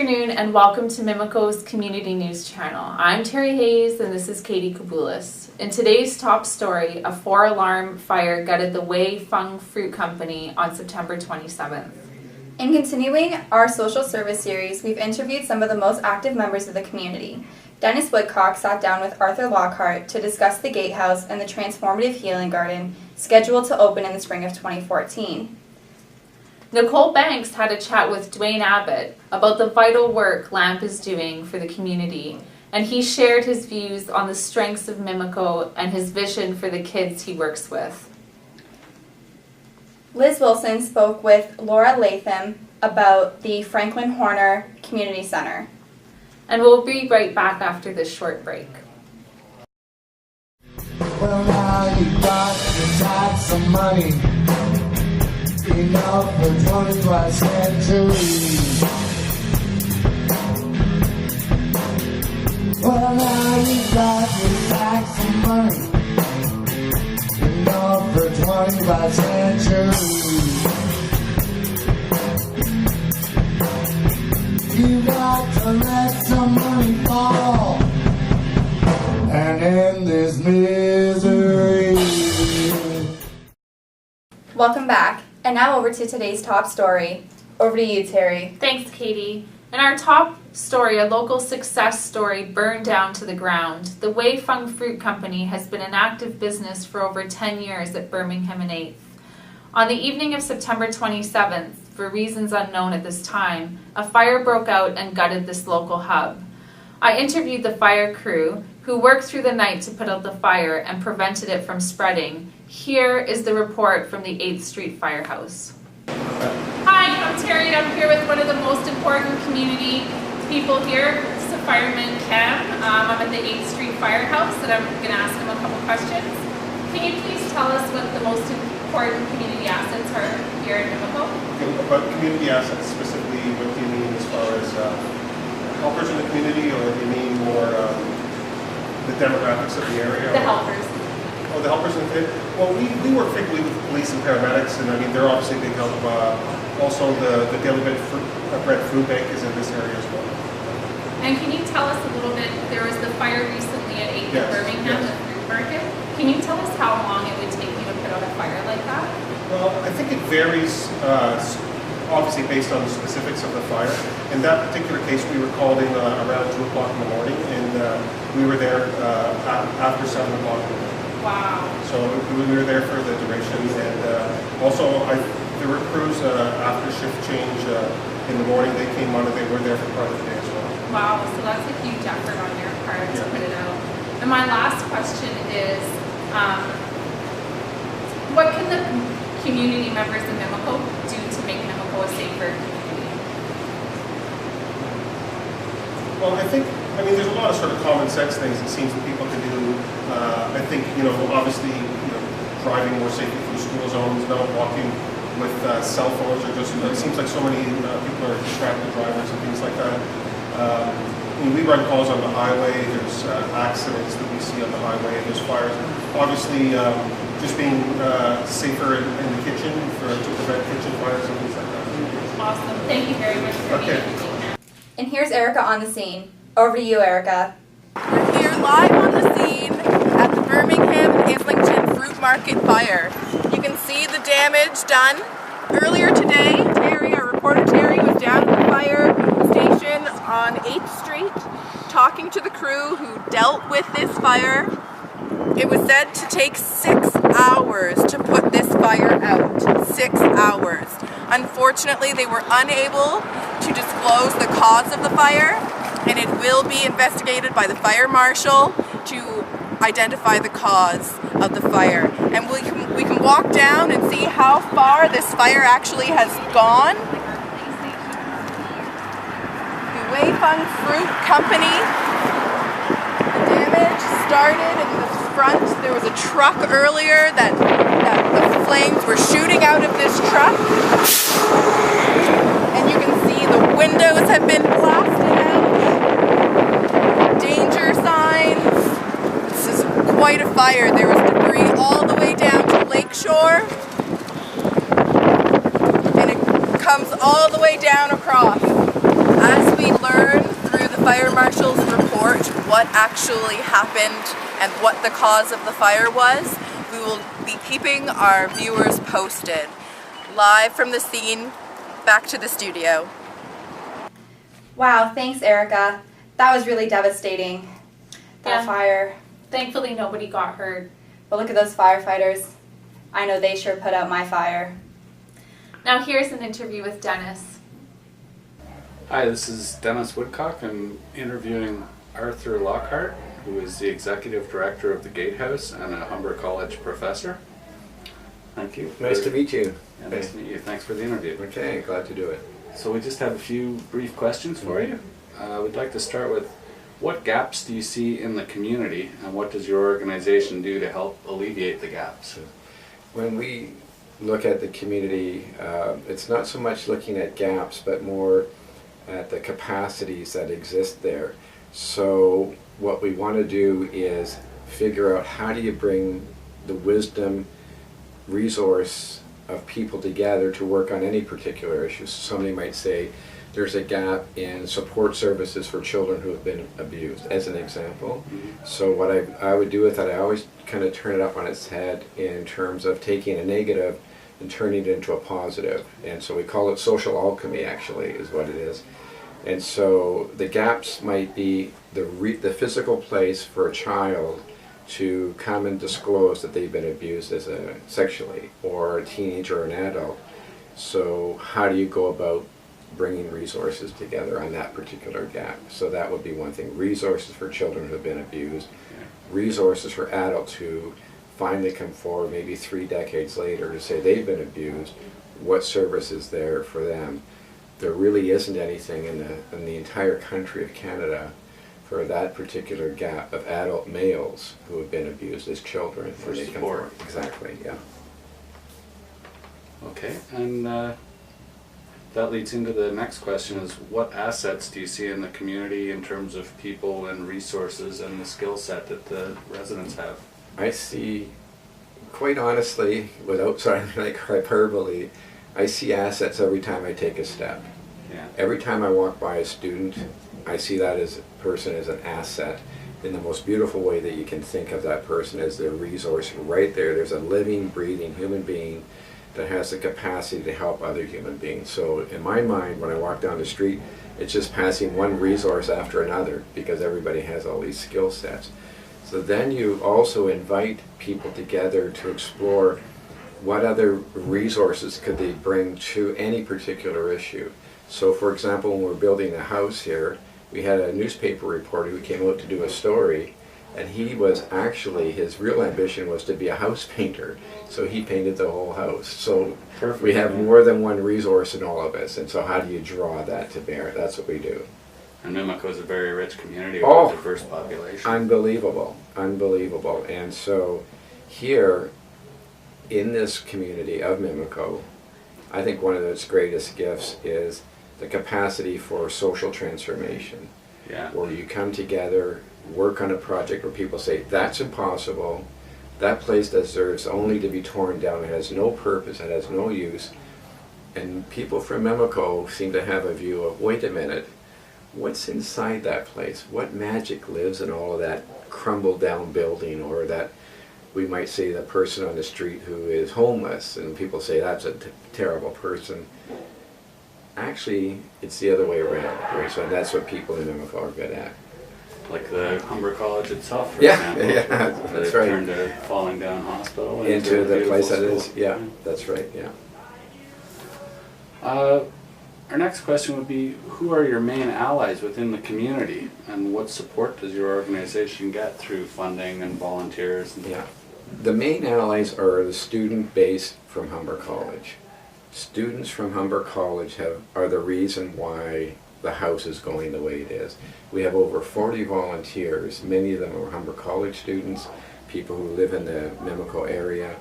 afternoon and welcome to Mimico's Community News Channel. I'm Terry Hayes and this is Katie Kabulis. In today's top story, a 4-alarm fire gutted the Wei Feng Fruit Company on September 27th. In continuing our social service series, we've interviewed some of the most active members of the community. Dennis Woodcock sat down with Arthur Lockhart to discuss the Gatehouse and the transformative healing garden scheduled to open in the spring of 2014. Nicole Banks had a chat with Dwayne Abbott about the vital work LAMP is doing for the community, and he shared his views on the strengths of Mimico and his vision for the kids he works with. Liz Wilson spoke with Laura Latham about the Franklin Horner Community Center. And we'll be right back after this short break. Well, now you got some money. Enough for 21st century. Well, now you got your tax and money. Enough for 21st century. You got to let some money fall and end this misery. Welcome back. And now over to today's top story. Over to you, Terry. Thanks, Katie. In our top story, a local success story burned down to the ground. The Wei Feng Fruit Company has been in active business for over 10 years at Birmingham and 8th. On the evening of September 27th, for reasons unknown at this time, a fire broke out and gutted this local hub. I interviewed the fire crew, who worked through the night to put out the fire and prevented it from spreading. Here is the report from the 8th Street Firehouse. Hi, I'm Terry. I'm here with one of the most important community people here. This is Fireman Cam. I'm at the 8th Street Firehouse and I'm going to ask him a couple questions. Can you please tell us what the most important community assets are here in Mimico? About community assets specifically, what do you mean as far as helpers in the community, or do you mean more the demographics of the area? The helpers. Oh, the helpers in the community? Well, we work frequently with police and paramedics, and I mean, they're obviously a big help. Also, the Daily Bread Food Bank is in this area as well. And can you tell us a little bit, there was the fire recently at 8th in Birmingham, the fruit market. Can you tell us how long it would take you to put out a fire like that? Well, I think it varies, obviously based on the specifics of the fire. In that particular case, we were called in around 2 o'clock in the morning, and we were there after 7 o'clock in the morning. Wow. So we were there for the duration, and also there were crews after shift change in the morning. They came on and they were there for part of the day as well. Wow, so that's a huge effort on your part to put it out. And my last question is, what can the community members of Mimico do to make Mimico a safer community? Well, I mean, there's a lot of sort of common sense things it seems that people can do. I think, obviously, driving more safely through school zones, not walking with cell phones, or just, it seems like so many people are distracted drivers and things like that. We run calls on the highway, there's accidents that we see on the highway, there's fires. Obviously, just being safer in the kitchen to prevent kitchen fires and things like that. Awesome. Thank you very much for being here. And here's Erica on the scene. Over to you, Erica. We're here live on the scene at the Birmingham and Islington Fruit Market fire. You can see the damage done. Earlier today, our reporter Terry, was down at the fire station on 8th Street talking to the crew who dealt with this fire. It was said to take 6 hours to put this fire out. 6 hours. Unfortunately, they were unable to disclose the cause of the fire, and it will be investigated by the fire marshal to identify the cause of the fire. And we can walk down and see how far this fire actually has gone. The Wei Feng Fruit Company. The damage started in the front. There was a truck earlier that the flames were shooting out of this truck. And you can see the windows have been blasted out. Danger signs. This is quite a fire. There was debris all the way down to Lakeshore. And it comes all the way down across. As we we learn through the fire marshal's report what actually happened and what the cause of the fire was, we will be keeping our viewers posted. Live from the scene, back to the studio. Wow, thanks, Erica. That was really devastating. That Yeah. fire. Thankfully, nobody got hurt. But look at those firefighters. I know they sure put out my fire. Now here's an interview with Dennis. Hi, this is Dennis Woodcock. I'm interviewing Arthur Lockhart, who is the Executive Director of the Gatehouse and a Humber College professor. Thank you. Nice to meet you. Yeah, nice to meet you. Thanks for the interview. Okay, glad to do it. So we just have a few brief questions for you. We'd like to start with, what gaps do you see in the community, and what does your organization do to help alleviate the gaps? When we look at the community, it's not so much looking at gaps, but more at the capacities that exist there. So what we want to do is figure out how do you bring the wisdom, resource of people together to work on any particular issue. So somebody might say there's a gap in support services for children who have been abused, as an example. So what I would do with that, I always kind of turn it up on its head in terms of taking a negative and turning it into a positive. And so we call it social alchemy, actually, is what it is. And so the gaps might be the physical place for a child to come and disclose that they've been abused sexually, or a teenager or an adult. So how do you go about bringing resources together on that particular gap? So that would be one thing. Resources for children who have been abused, resources for adults who finally come forward maybe 3 decades later to say they've been abused. What service is there for them? There really isn't anything in the entire country of Canada for that particular gap of adult males who have been abused as children. For when they come support. forward. Exactly, yeah. Okay, and that leads into the next question, is what assets do you see in the community in terms of people and resources and the skill set that the residents have? I see, quite honestly, without sounding like hyperbole, I see assets every time I take a step. Yeah. Every time I walk by a student, I see that as a person as an asset in the most beautiful way that you can think of that person as their resource right there. There's a living, breathing human being that has the capacity to help other human beings. So in my mind, when I walk down the street, it's just passing one resource after another because everybody has all these skill sets. So then you also invite people together to explore what other resources could they bring to any particular issue. So for example, when we're building a house here, we had a newspaper reporter who came out to do a story, and he was actually, his real ambition was to be a house painter, so he painted the whole house. So Perfect. we have more than one resource in all of us, and so how do you draw that to bear? That's what we do. And Mimico is a very rich community with Oh, a diverse population. Unbelievable, unbelievable. And so here in this community of Mimico, I think one of its greatest gifts is the capacity for social transformation. Yeah. Where you come together, work on a project where people say, that's impossible, that place deserves only to be torn down, it has no purpose, it has no use. And people from Mimico seem to have a view of, wait a minute, what's inside that place? What magic lives in all of that crumbled down building, or that, we might say, the person on the street who is homeless, and people say that's a terrible person. Actually, it's the other way around, right? So that's what people in Mimico are good at. Like the Humber College itself, for Yeah, example. yeah, that that's it right. turned a falling down hospital Into a the beautiful place that school. is, yeah, that's right, yeah. Our next question would be, who are your main allies within the community, and what support does your organization get through funding and volunteers? And Yeah. The main allies are the student base from Humber College. Students from Humber College are the reason why the house is going the way it is. We have over 40 volunteers. Many of them are Humber College students, people who live in the Mimico area.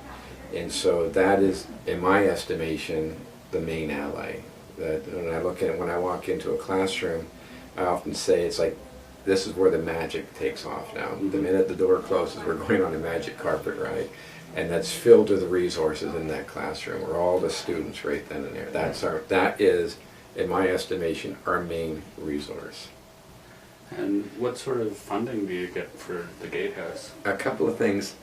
And so that is, in my estimation, the main ally. That when I walk into a classroom, I often say it's like, this is where the magic takes off now. The minute the door closes, we're going on a magic carpet ride. And that's filled with the resources in that classroom, where all the students right then and there. That is in my estimation, our main resource. And what sort of funding do you get for the gatehouse? A couple of things,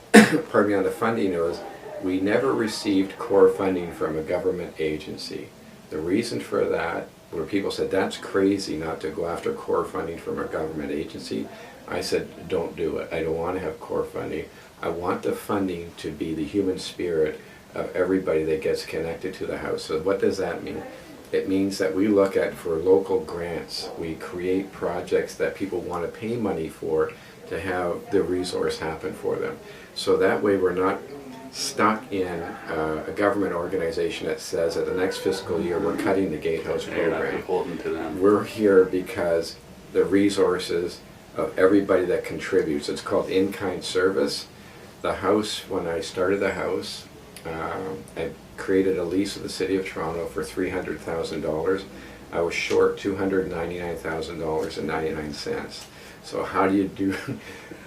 pardon me, on the funding was we never received core funding from a government agency. The reason for that, where people said that's crazy not to go after core funding from a government agency, I said don't do it. I don't want to have core funding. I want the funding to be the human spirit of everybody that gets connected to the house. So what does that mean? It means that we look at, for local grants, we create projects that people want to pay money for to have the resource happen for them. So that way we're not stuck in a government organization that says that the next fiscal year we're cutting the gatehouse You're not program. beholden to them. We're here because the resources of everybody that contributes. It's called in-kind service. The house, when I started the house, I created a lease with the City of Toronto for $300,000. I was short $299,000.99. So how do you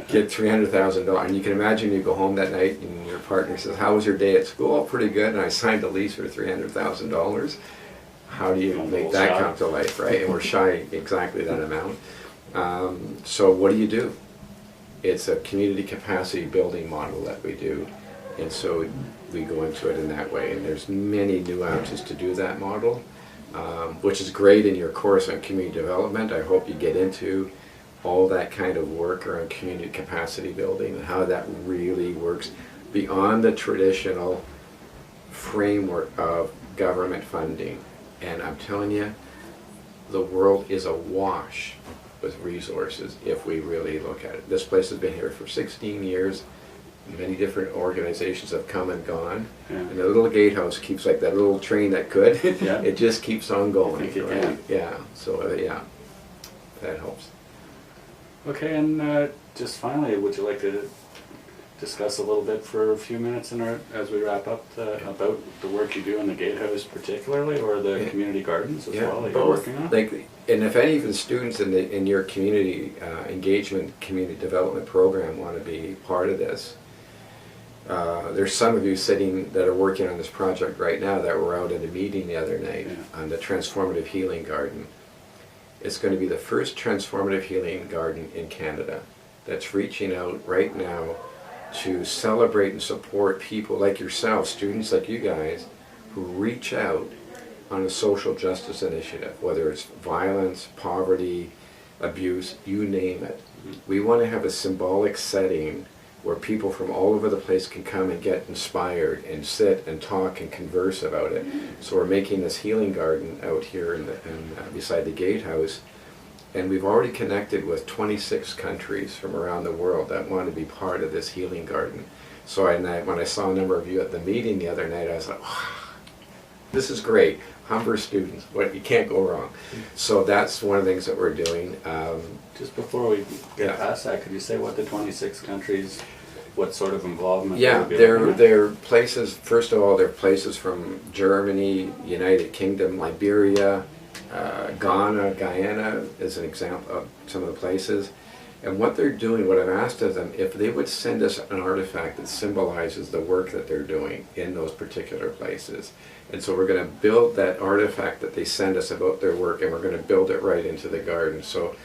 get $300,000? And you can imagine you go home that night and your partner says, "How was your day at school?" "Pretty good." And I signed a lease for $300,000. How do you make that come to life, right? And we're shy exactly that amount. So what do? It's a community capacity building model that we do. And so we go into it in that way. And there's many nuances to do that model, which is great in your course on community development. I hope you get into all that kind of work around community capacity building and how that really works beyond the traditional framework of government funding. And I'm telling you, the world is awash with resources if we really look at it. This place has been here for 16 years. Many different organizations have come and gone. Yeah. And the little gatehouse keeps, like that little train that could, Yeah. it just keeps on going. I think it right? can. Yeah, so yeah, that helps. Okay, and just finally, would you like to discuss a little bit for a few minutes as we wrap up about the work you do in the gatehouse particularly, or the community gardens as well that you're working on? And if any of the students in your community engagement, community development program want to be part of this, there's some of you sitting that are working on this project right now that were out at a meeting the other night on the Transformative Healing Garden. It's going to be the first transformative healing garden in Canada that's reaching out right now to celebrate and support people like yourself, students like you guys, who reach out on a social justice initiative, whether it's violence, poverty, abuse, you name it. We want to have a symbolic setting where people from all over the place can come and get inspired and sit and talk and converse about it. So we're making this healing garden out here beside the gatehouse, and we've already connected with 26 countries from around the world that want to be part of this healing garden. So when I saw a number of you at the meeting the other night, I was like, wow, this is great. Humber students, you can't go wrong. So that's one of the things that we're doing. Just before we get past that, could you say what the 26 countries, what sort of involvement? Yeah, they're places, first of all, they're places from Germany, United Kingdom, Liberia, Ghana, Guyana is an example of some of the places. And what they're doing, what I've asked of them, if they would send us an artifact that symbolizes the work that they're doing in those particular places. And so we're going to build that artifact that they send us about their work, and we're going to build it right into the garden. So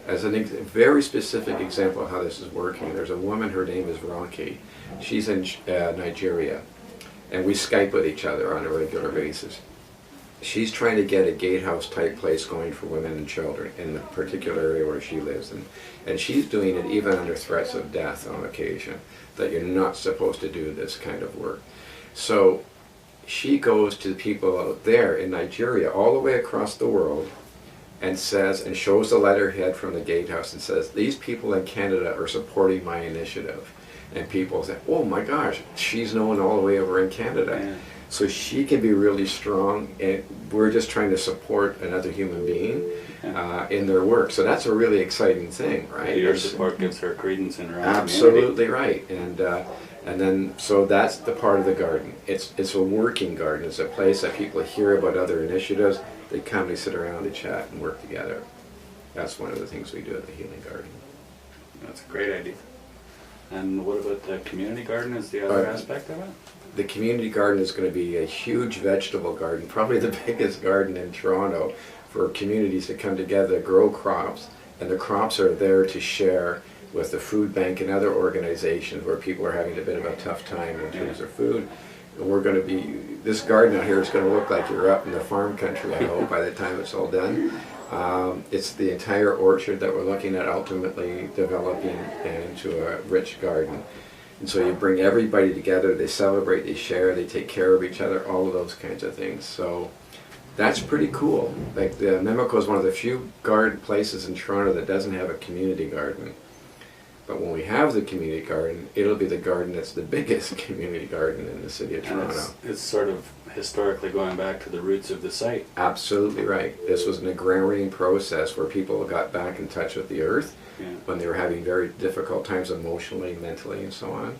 as a very specific example of how this is working, there's a woman, her name is Ronki. She's in Nigeria, and we Skype with each other on a regular basis. She's trying to get a gatehouse type place going for women and children in the particular area where she lives. And she's doing it even under threats of death on occasion, that you're not supposed to do this kind of work. So she goes to the people out there in Nigeria, all the way across the world, and says, and shows the letterhead from the gatehouse and says, these people in Canada are supporting my initiative. And people say, oh my gosh, she's known all the way over in Canada. Yeah. So she can be really strong, and we're just trying to support another human being in their work. So that's a really exciting thing, right? Your support gives her credence in her own absolutely community. Right. And then, so that's the part of the garden. It's a working garden. It's a place that people hear about other initiatives. They come, they sit around, they chat, and work together. That's one of the things we do at the Healing Garden. That's a great idea. And what about the community garden is the other aspect of it? The community garden is going to be a huge vegetable garden, probably the biggest garden in Toronto, for communities to come together, grow crops, and the crops are there to share with the food bank and other organizations where people are having a bit of a tough time in terms of food. And we're going to be, this garden out here is going to look like you're up in the farm country, I hope, by the time it's all done. It's the entire orchard that we're looking at ultimately developing into a rich garden. And so you bring everybody together, they celebrate, they share, they take care of each other, all of those kinds of things. So that's pretty cool. Like the Mimico is one of the few garden places in Toronto that doesn't have a community garden. But when we have the community garden, it'll be the garden that's the biggest community garden in the city of Toronto. It's sort of historically going back to the roots of the site. Absolutely right. This was an agrarian process where people got back in touch with the earth when they were having very difficult times emotionally, mentally, and so on.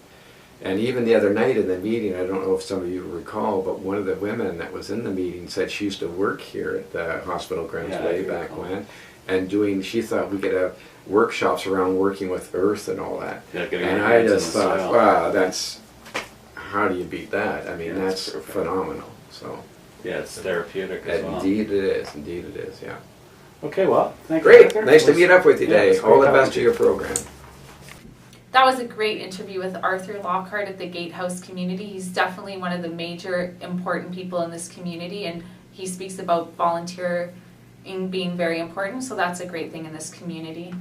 And even the other night in the meeting, I don't know if some of you recall, but one of the women that was in the meeting said she used to work here at the hospital grounds way back when, and she thought we could have workshops around working with earth and all that. And I just thought, wow, how do you beat that? I mean, that's phenomenal. So yeah, it's therapeutic as well. Indeed it is, yeah. Okay, well, thank you. Great, nice to meet up with you today. All the best to your program. That was a great interview with Arthur Lockhart at the Gatehouse community. He's definitely one of the major important people in this community, and he speaks about volunteering being very important, so that's a great thing in this community.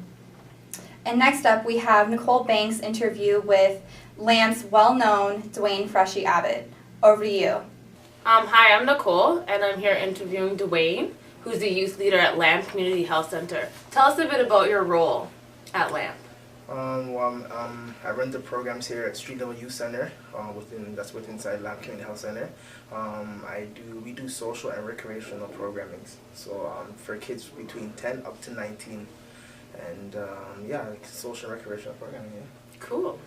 And next up, we have Nicole Banks' interview with LAMP's well-known Dwayne Freshie Abbott. Over to you. Hi, I'm Nicole, and I'm here interviewing Dwayne, who's the youth leader at LAMP Community Health Center. Tell us a bit about your role at LAMP. I run the programs here at Street Level Youth Center, that's inside LAMP Community Health Center. We do social and recreational programming, so for kids between 10 up to 19, and like social and recreational programming. Yeah. Cool.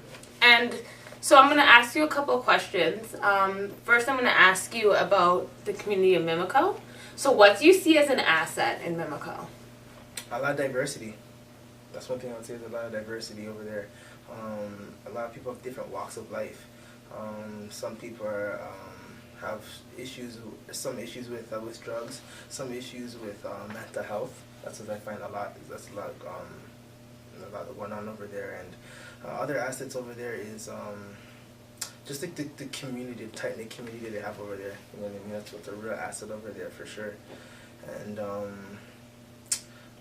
And so I'm going to ask you a couple of questions. First, I'm going to ask you about the community of Mimico. So what do you see as an asset in Mimico? A lot of diversity. That's one thing I would say, is a lot of diversity over there. A lot of people have different walks of life. Some people have some issues with drugs, some issues with mental health. That's what I find a lot. That's a lot going on over there. And other assets over there is just like the community, the tight-knit community they have over there. You know what I mean? That's what's a real asset over there for sure. And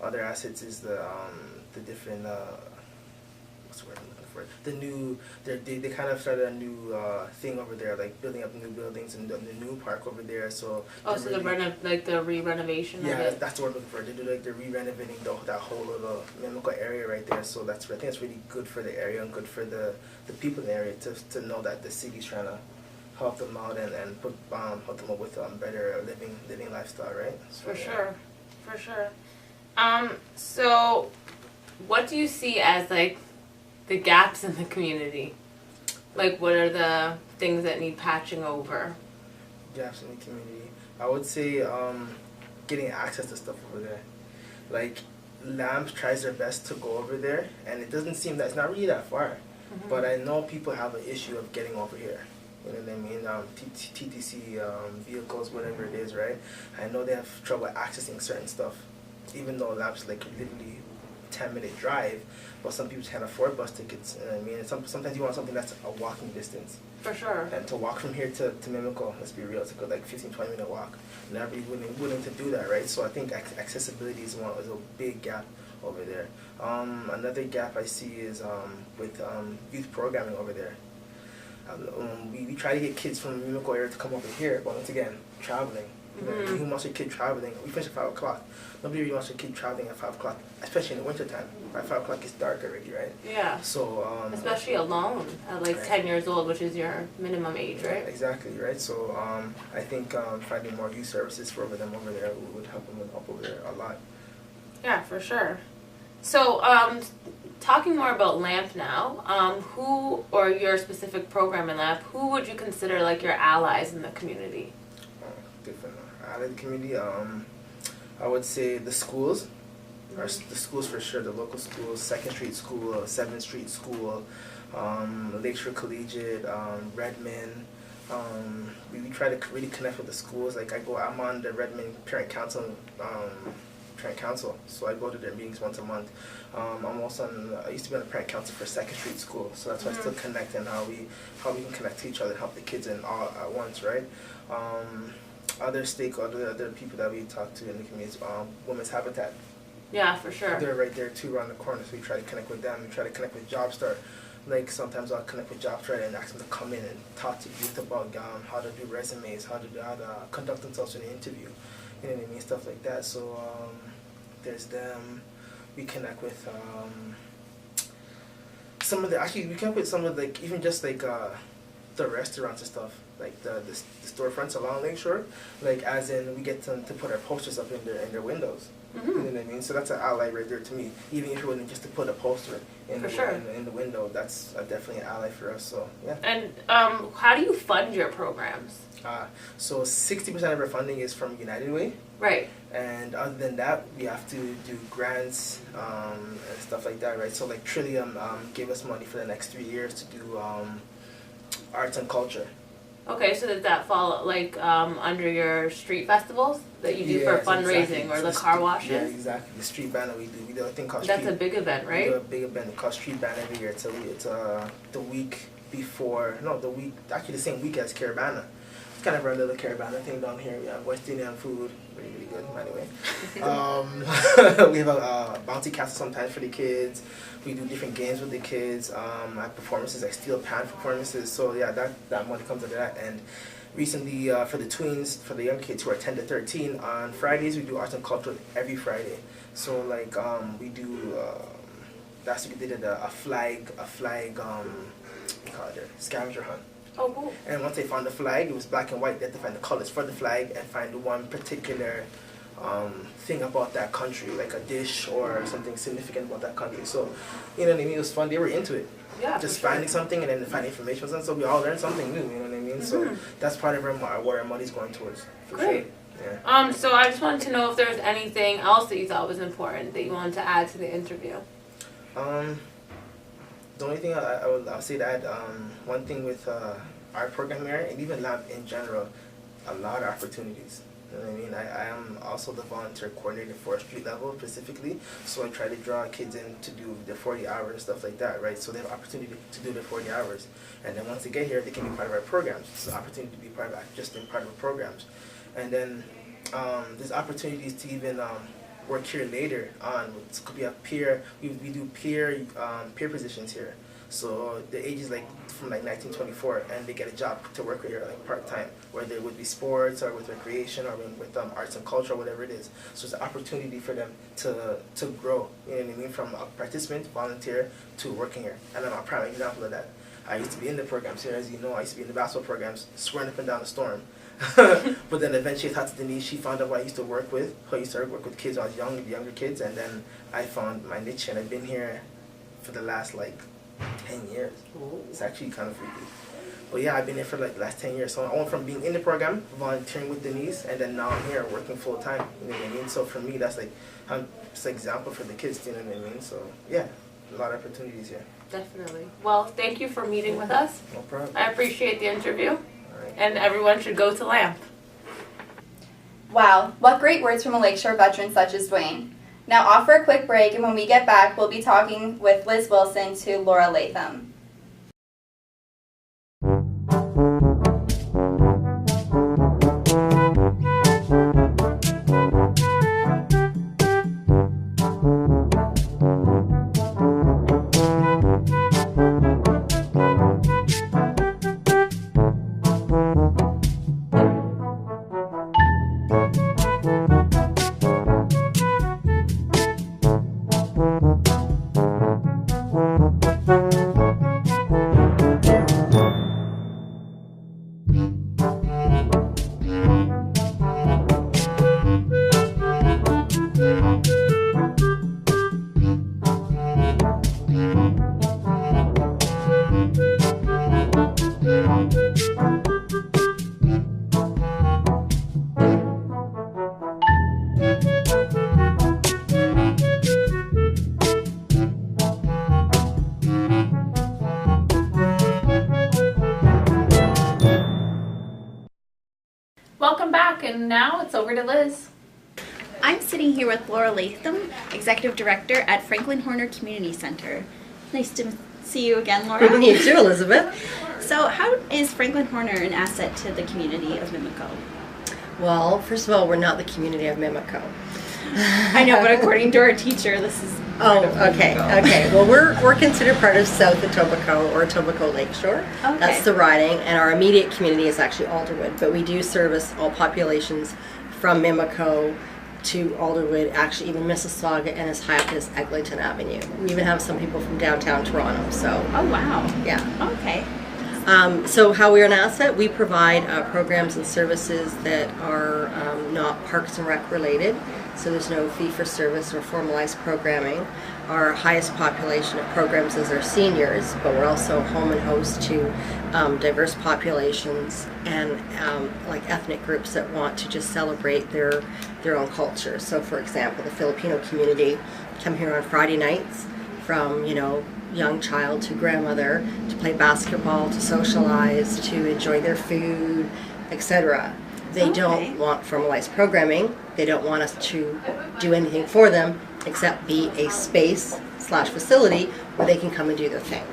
other assets is the different what's the word I'm looking for? The new they kind of started a new thing over there, like building up new buildings and the new park over there. So so the re-renovation of it. Yeah, that's what I'm looking for. They do like they're re-renovating that whole little Mimico area right there. So I think it's really good for the area and good for the people in the area to know that the city's trying to help them out and help them out with better living lifestyle, right? So, For sure. So what do you see as like the gaps in the community? Like what are the things that need patching over? Gaps in the community. I would say getting access to stuff over there. Like LAMP tries their best to go over there, and it doesn't seem that it's not really that far. Mm-hmm. But I know people have an issue of getting over here. You know what I mean? TTC vehicles, whatever it is, right? I know they have trouble accessing certain stuff, even though LAMP's like literally 10-minute drive, but some people can't afford bus tickets. You know what I mean? And sometimes you want something that's a walking distance. For sure. And to walk from here to Mimico, let's be real, it's a good like 15-20 minute walk. And everybody's willing to do that, right? So I think accessibility is a big gap over there. Another gap I see is with youth programming over there. We try to get kids from the Mimico area to come over here, but once again, traveling. Mm-hmm. Who wants a kid traveling? We finish at 5 o'clock. Nobody really wants a kid traveling at 5 o'clock, especially in the winter time. By 5 o'clock, it's dark already, right? Yeah. So especially alone at like 10 years old, which is your minimum age, right? Exactly, right. So I think finding more youth services for them over there would help them over there a lot. Yeah, for sure. So talking more about LAMP now, who or your specific program in LAMP, who would you consider like your allies in the community? Different out of the community, I would say the schools, or the schools for sure, the local schools, 2nd Street School, 7th Street School, Lakeshore Collegiate, Redmond. We try to really connect with the schools. Like I'm on the Redmond Parent Council, so I go to their meetings once a month. I'm also I used to be on the Parent Council for Second Street School, so that's why I still connect and how we can connect to each other and help the kids in all at once, right? Other stakeholders, other people that we talk to in the community, Women's Habitat. Yeah, for sure. They're right there too, around the corner, so we try to connect with them. We try to connect with JobStart. Like sometimes I'll connect with JobStart and ask them to come in and talk to youth about how to do resumes, how to conduct themselves in an interview, you know what I mean, stuff like that. So there's them. We connect with we connect with some of even just the restaurants and stuff, like the storefronts along Lakeshore, like as in we get them to put our posters up in their windows. You know what I mean? So that's an ally right there to me. Even if it wasn't just to put a poster in the window, that's definitely an ally for us. So yeah. And how do you fund your programs? So 60% of our funding is from United Way. Right. And other than that, we have to do grants and stuff like that, right? So like Trillium gave us money for the next 3 years to do arts and culture. Okay, so does that fall under your street festivals that you do for fundraising, or the car washes? Yeah, exactly. The street band that we do a thing called That's a big event, right? We do a big event called Street Band every year. It's the week before, actually the same week as Caravana. It's kind of our little Caravana thing down here. We have West Indian food, really good, by the way. We have a bouncy castle sometimes for the kids. We do different games with the kids. I have performances like steel pan performances. So yeah, that money comes out of that. And recently for the tweens, for the young kids who are 10 to 13, on Fridays we do arts and culture every Friday. So we do last week we did a flag scavenger hunt. Oh, cool. And once they found the flag, it was black and white. They had to find the colors for the flag and find one particular thing about that country, like a dish or something significant about that country. So, you know what I mean? It was fun. They were into it. Yeah. Just finding something and then finding information. So we all learned something new. You know what I mean? So that's part of what our money's going towards. For Great. Sure. Yeah. So I just wanted to know if there was anything else that you thought was important that you wanted to add to the interview. The only thing I'll say that one thing with our program here and even lab in general, a lot of opportunities. You know what I mean? I am also the volunteer coordinator for street level specifically, so I try to draw kids in to do the 40 hours and stuff like that, right? So they have opportunity to do the 40 hours, and then once they get here, they can be part of our programs. It's an opportunity to be part of our programs, and then there's opportunities to even work here later on. It could be a peer. We do peer positions here. So the age is from 1924, and they get a job to work here part time, whether it would be sports or with recreation or with arts and culture, or whatever it is. So it's an opportunity for them to grow. You know what I mean? From a participant, volunteer to working here. And I'm a prime example of that. I used to be in the programs here, as you know. I used to be in the basketball programs, swearing up and down a storm. But then eventually I talked to Denise. She found out what I used to work with. I used to work with kids when I was young, younger kids, and then I found my niche, and I've been here for the last 10 years. It's actually kind of freaky. But yeah, I've been here for the last 10 years. So I went from being in the program, volunteering with Denise, and then now I'm here working full time. You know what I mean? So for me, that's it's an example for the kids. You know what I mean? So yeah, a lot of opportunities here. Definitely. Well, thank you for meeting with us. No problem. I appreciate the interview. All right. And everyone should go to LAMP. Wow, what great words from a Lakeshore veteran such as Dwayne. Now off for a quick break, and when we get back, we'll be talking with Liz Wilson to Laura Latham. Welcome back, and now it's over to Liz. I'm sitting here with Laura Latham, Executive Director at Franklin Horner Community Center. Nice to see you again, Laura. You too, Elizabeth. So how is Franklin Horner an asset to the community of Mimico? Well, first of all, we're not the community of Mimico. I know, but according to our teacher, this is Oh, okay, okay. Well, we're considered part of South Etobicoke or Etobicoke Lakeshore. Okay. That's the riding, and our immediate community is actually Alderwood, but we do service all populations from Mimico to Alderwood, actually even Mississauga, and as high up as Eglinton Avenue. We even have some people from downtown Toronto, so. Oh, wow. Yeah. Okay. So how we are an asset, we provide programs and services that are not Parks and Rec related. So there's no fee for service or formalized programming. Our highest population of programs is our seniors, but we're also home and host to diverse populations and like ethnic groups that want to just celebrate their own culture. So for example, the Filipino community come here on Friday nights from, you know, young child to grandmother to play basketball, to socialize, to enjoy their food, etc. They don't want formalized programming. They don't want us to do anything for them except be a space / facility where they can come and do their thing.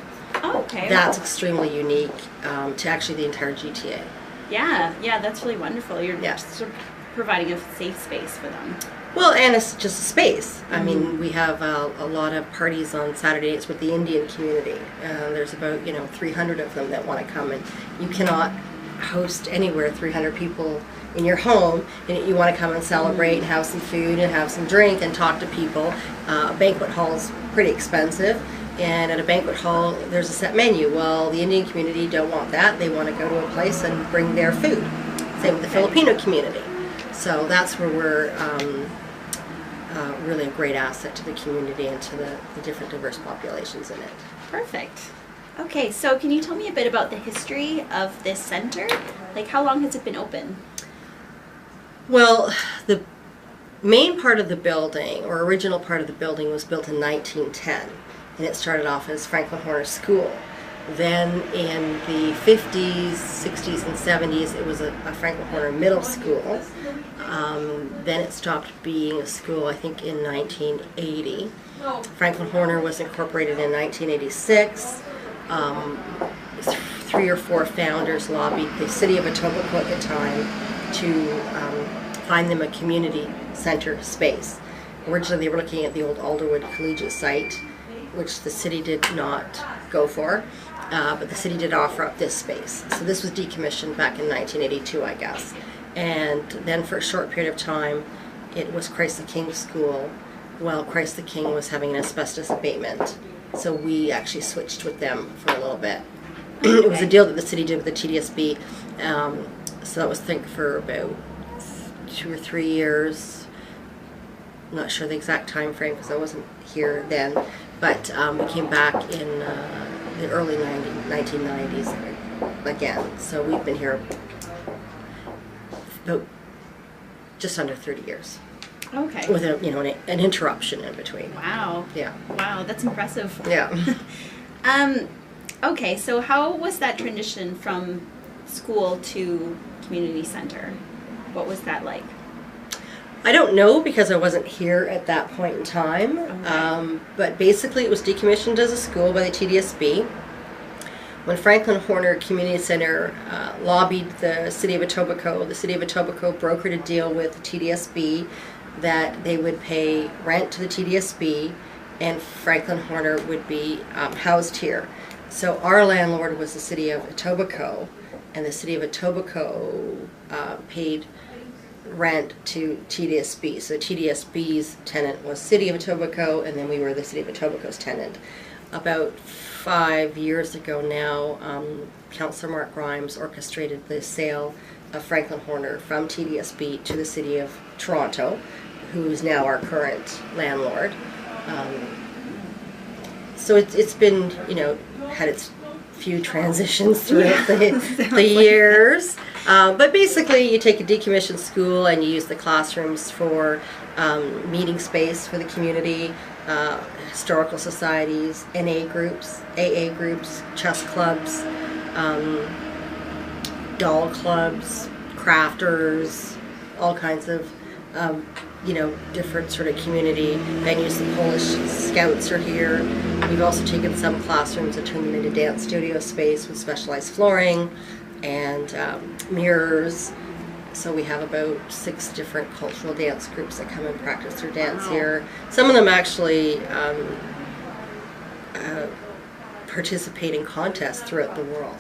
Okay. That's extremely unique to actually the entire GTA. Yeah, that's really wonderful. You're Yeah. just sort of providing a safe space for them. Well, and it's just a space. I mean, we have a lot of parties on Saturdays with the Indian community. There's about 300 of them that want to come, and you cannot host anywhere 300 people in your home, and you want to come and celebrate and have some food and have some drink and talk to people. A banquet hall is pretty expensive, and at a banquet hall there's a set menu. Well, the Indian community don't want that. They want to go to a place and bring their food. Same with the Filipino community. So that's where we're really a great asset to the community and to the different diverse populations in it. Perfect. Okay, so can you tell me a bit about the history of this center? Like, how long has it been open? Well, the main part of the building, or original part of the building, was built in 1910, and it started off as Franklin Horner School. Then in the 50s, 60s, and 70s, it was a Franklin Horner Middle School. Then it stopped being a school, I think, in 1980. Franklin Horner was incorporated in 1986. 3 or 4 founders lobbied the city of Etobicoke at the time to find them a community center space. Originally they were looking at the old Alderwood Collegiate site, which the city did not go for, but the city did offer up this space. So this was decommissioned back in 1982, I guess. And then for a short period of time it was Christ the King School while Christ the King was having an asbestos abatement. So we actually switched with them for a little bit. It was a deal that the city did with the TDSB. So that was, I think, for about 2 or 3 years. I'm not sure the exact time frame because I wasn't here then. But we came back in the early 1990s again. So we've been here about just under 30 years. Okay. With an interruption in between. Wow. Yeah. Wow, that's impressive. Yeah. Okay, so how was that transition from school to community center? What was that like? I don't know because I wasn't here at that point in time. Okay. But basically it was decommissioned as a school by the TDSB. When Franklin Horner Community Center lobbied the city of Etobicoke brokered a deal with the TDSB that they would pay rent to the TDSB and Franklin Horner would be housed here. So our landlord was the city of Etobicoke, and the city of Etobicoke paid rent to TDSB. So TDSB's tenant was city of Etobicoke, and then we were the city of Etobicoke's tenant. About 5 years ago now, Councillor Mark Grimes orchestrated the sale of Franklin Horner from TDSB to the city of Toronto, who is now our current landlord. So it's been, had its few transitions throughout the years. But basically you take a decommissioned school and you use the classrooms for meeting space for the community, historical societies, NA groups, AA groups, chess clubs, doll clubs, crafters, all kinds of different sort of community venues. The Polish Scouts are here. We've also taken some classrooms and turned them into dance studio space with specialized flooring and mirrors. So we have about 6 different cultural dance groups that come and practice their dance here. Some of them actually participate in contests throughout the world.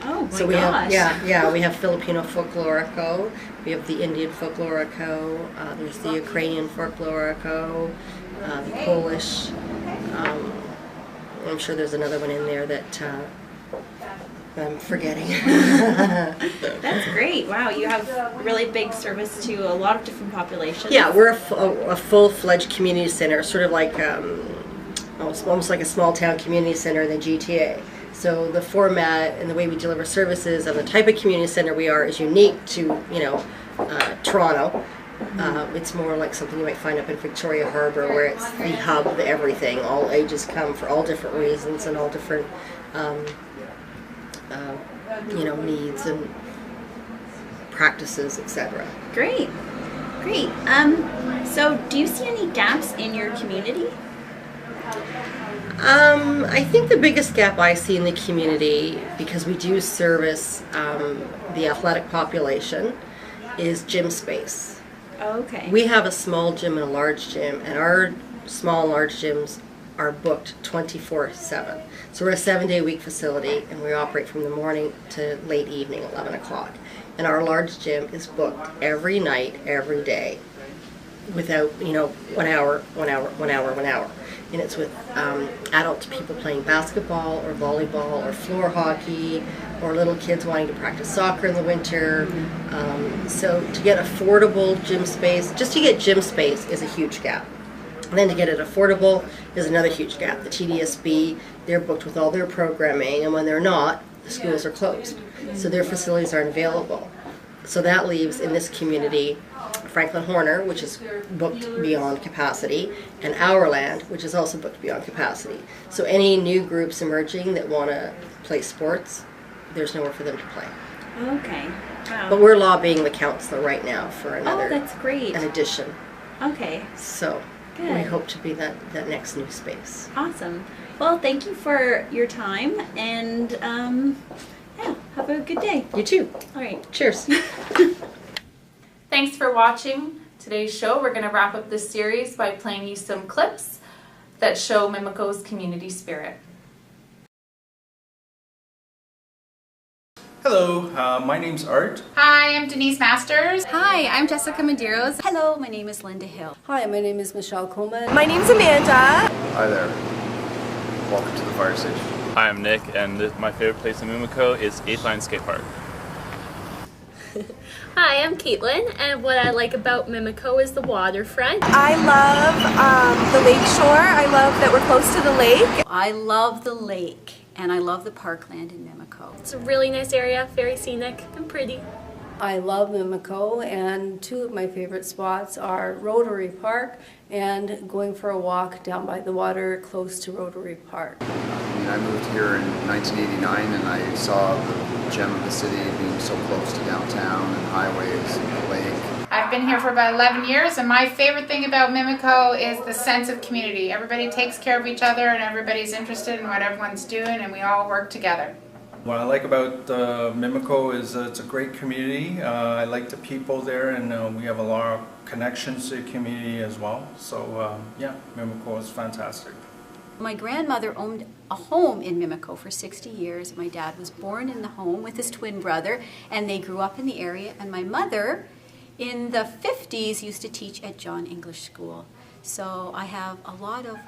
Oh my So we gosh. have we have Filipino folklorico, we have the Indian folklorico, there's the Ukrainian folklorico, the Polish. I'm sure there's another one in there that I'm forgetting. That's great. Wow, you have really big service to a lot of different populations. Yeah, we're a full-fledged community center, sort of like almost like a small town community center in the GTA. So the format and the way we deliver services and the type of community center we are is unique to Toronto. It's more like something you might find up in Victoria Harbour, where it's the hub of everything. All ages come for all different reasons and all different needs and practices, etc. Great. So do you see any gaps in your community? I think the biggest gap I see in the community, because we do service the athletic population, is gym space. Okay. We have a small gym and a large gym, and our small and large gyms are booked 24/7. So we're a 7-day-a-week facility, and we operate from the morning to late evening, 11 o'clock. And our large gym is booked every night, every day, without 1 hour. And it's with adult people playing basketball or volleyball or floor hockey, or little kids wanting to practice soccer in the winter. So to get affordable gym space, just to get gym space is a huge gap. And then to get it affordable is another huge gap. The TDSB, they're booked with all their programming, and when they're not, the schools are closed. So their facilities aren't available. So that leaves in this community Franklin Horner, which is booked beyond capacity, and Hourland, which is also booked beyond capacity. So any new groups emerging that want to play sports, there's nowhere for them to play. Okay. Wow. But we're lobbying the council right now for another that's great. an addition. Okay. So we Good. hope to be that next new space. Awesome. Well, thank you for your time, and have a good day. You too. All right. Cheers. Thanks for watching today's show. We're going to wrap up this series by playing you some clips that show Mimico's community spirit. Hello, my name's Art. Hi, I'm Denise Masters. Hi, I'm Jessica Medeiros. Hello, my name is Linda Hill. Hi, my name is Michelle Coleman. My name's Amanda. Hi there. Welcome to the fire station. Hi, I'm Nick, and my favorite place in Mimico is 8th Line Skate Park. Hi, I'm Caitlin, and what I like about Mimico is the waterfront. I love the lake shore. I love that we're close to the lake. I love the lake, and I love the parkland in Mimico. It's a really nice area, very scenic and pretty. I love Mimico, and 2 of my favorite spots are Rotary Park and going for a walk down by the water close to Rotary Park. I moved here in 1989, and I saw the gem of the city being so close to downtown and highways and the lake. I've been here for about 11 years, and my favorite thing about Mimico is the sense of community. Everybody takes care of each other, and everybody's interested in what everyone's doing, and we all work together. What I like about Mimico is it's a great community. I like the people there, and we have a lot of connections to the community as well. So yeah, Mimico is fantastic. My grandmother owned a home in Mimico for 60 years. My dad was born in the home with his twin brother, and they grew up in the area. And my mother, in the 50s, used to teach at John English School. So I have a lot of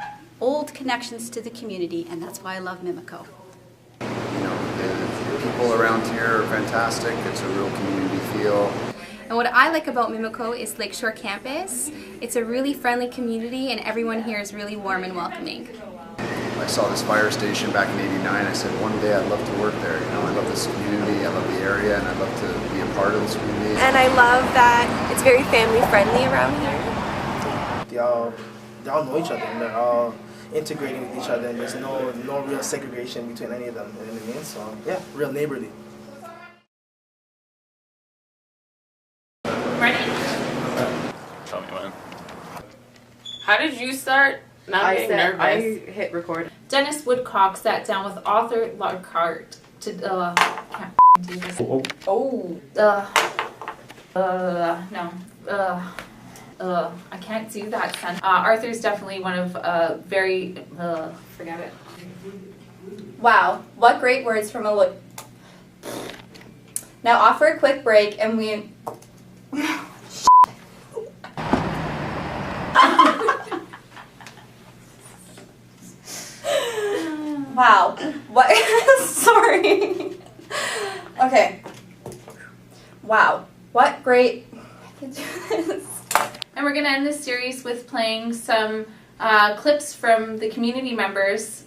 old connections to the community, and that's why I love Mimico. The people around here are fantastic. It's a real community feel. And what I like about Mimico is Lakeshore Campus. It's a really friendly community, and everyone here is really warm and welcoming. I saw this fire station back in '89. I said, one day I'd love to work there. I love this community, I love the area, and I'd love to be a part of this community. And I love that it's very family friendly around here. They all know each other, and they're all integrating with each other, and there's no real segregation between any of them. You know what I mean? So yeah, real neighborly. tell me when. How did you start? Not getting nervous. I hit record. Dennis Woodcock sat down with Arthur Lockhart to can't do this. I can't do that sentence. Arthur's definitely one of very forget it. Wow, what great words from a look. Now off for a quick break and we Wow. What sorry. Okay. Wow. What great I can do this. And we're gonna end this series with playing some clips from the community members.